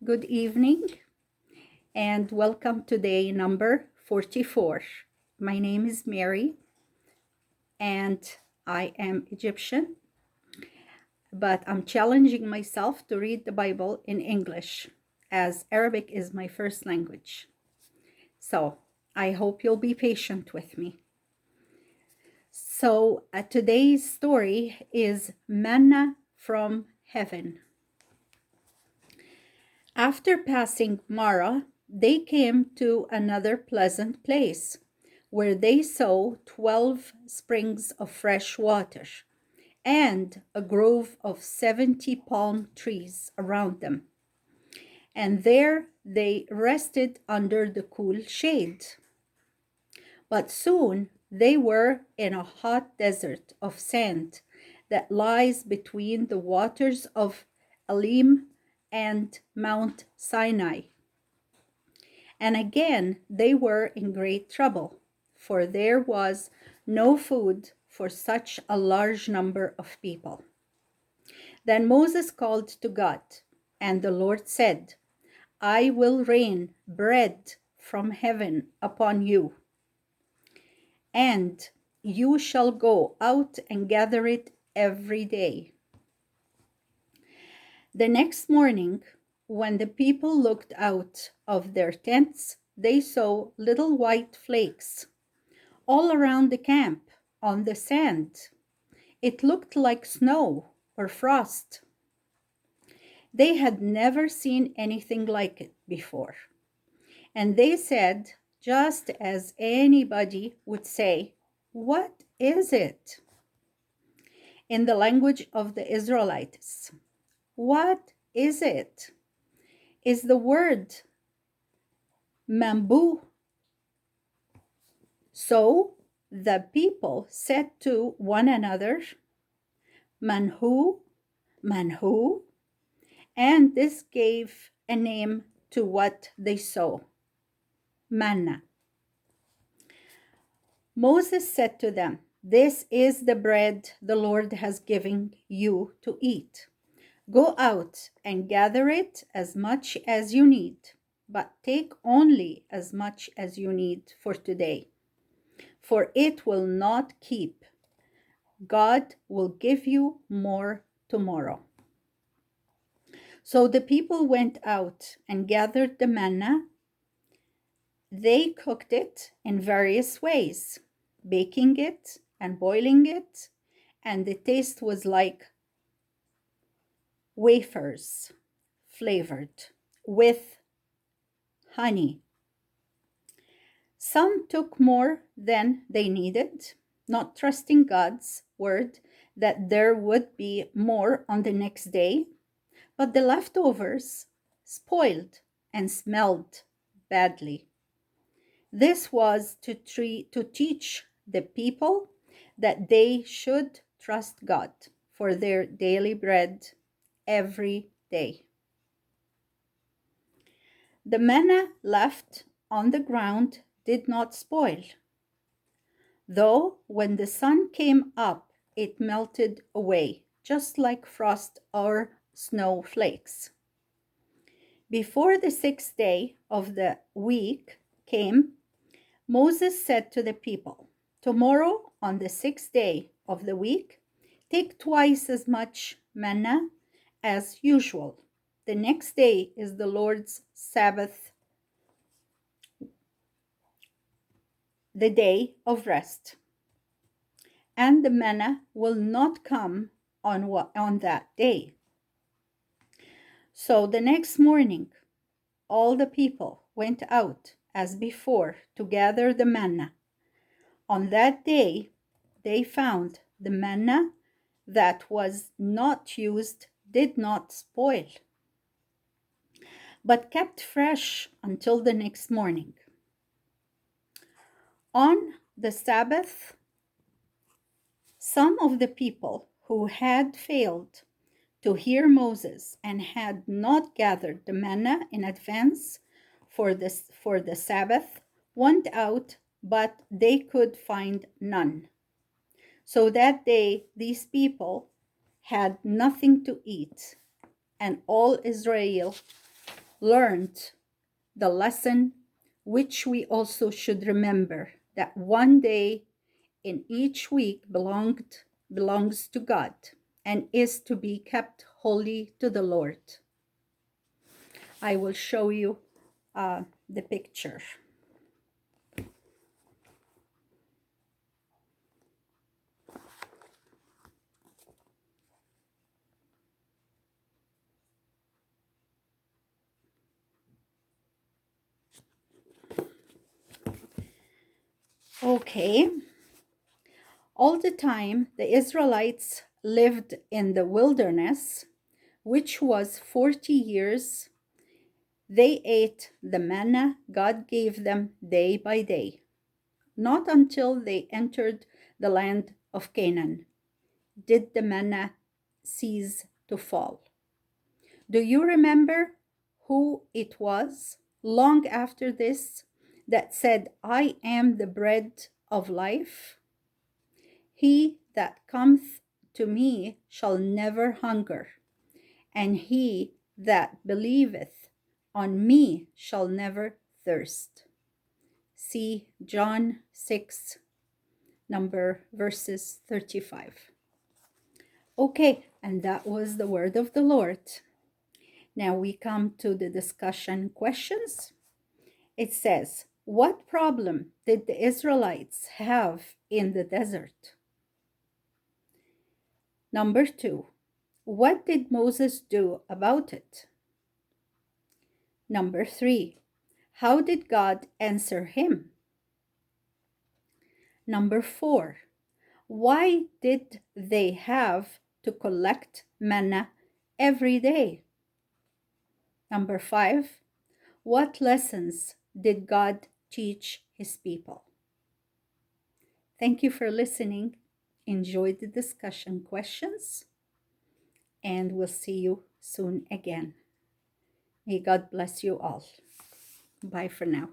good evening, and welcome to day number 44. My name is Mary, and I am Egyptian, but I'm challenging myself to read the Bible in English, as Arabic is my first language. So I hope you'll be patient with me. So today's story is Manna from Heaven. After passing Mara, they came to another pleasant place, where they saw 12 springs of fresh water and a grove of 70 palm trees around them. And there they rested under the cool shade. But soon they were in a hot desert of sand that lies between the waters of Elim and Mount Sinai. And again they were in great trouble, for there was no food for such a large number of people. Then Moses called to God, and the Lord said, I will rain bread from heaven upon you, and you shall go out and gather it every day. The next morning, when the people looked out of their tents, they saw little white flakes all around the camp on the sand. It looked like snow or frost. They had never seen anything like it before. And they said, just as anybody would say, "What is it?" in the language of the Israelites. What is it? Is the word mambu. So the people said to one another, Manhu, Manhu, and this gave a name to what they saw, Manna. Moses said to them, This is the bread the Lord has given you to eat. Go out and gather it as much as you need, but take only as much as you need for today, for it will not keep. God will give you more tomorrow. So the people went out and gathered the manna. They cooked it in various ways, baking it and boiling it, and the taste was like wafers flavored with honey. Some took more than they needed, not trusting God's word that there would be more on the next day, but the leftovers spoiled and smelled badly. This was to teach the people that they should trust God for their daily bread every day. The manna left on the ground did not spoil, though when the sun came up, it melted away, just like frost or snowflakes. Before the 6th day of the week came, Moses said to the people, Tomorrow, on the 6th day of the week, take twice as much manna as usual. The next day is the Lord's Sabbath, the day of rest, and the manna will not come on that day. So the next morning, all the people went out as before to gather the manna. On that day, they found the manna that was not used did not spoil, but kept fresh until the next morning. On the Sabbath, some of the people who had failed to hear Moses and had not gathered the manna in advance for the Sabbath went out, but they could find none. So that day these people had nothing to eat, and all Israel learned the lesson which we also should remember, that one day in each week belongs to God and is to be kept holy to the Lord. I will show you the picture. Okay. All the time the Israelites lived in the wilderness, which was 40 years. They ate the manna God gave them day by day. Not until they entered the land of Canaan did the manna cease to fall. Do you remember who it was long after this that said, I am the bread of life? He that cometh to me shall never hunger, and he that believeth on me shall never thirst. See John 6, verses 35. Okay, and that was the word of the Lord. Now we come to the discussion questions. It says, what problem did the Israelites have in the desert? Number 2, what did Moses do about it? Number 3, how did God answer him? Number 4, why did they have to collect manna every day? Number 5, what lessons did God teach his people? Thank you for listening. Enjoy the discussion questions, and we'll see you soon again. May God bless you all. Bye for now.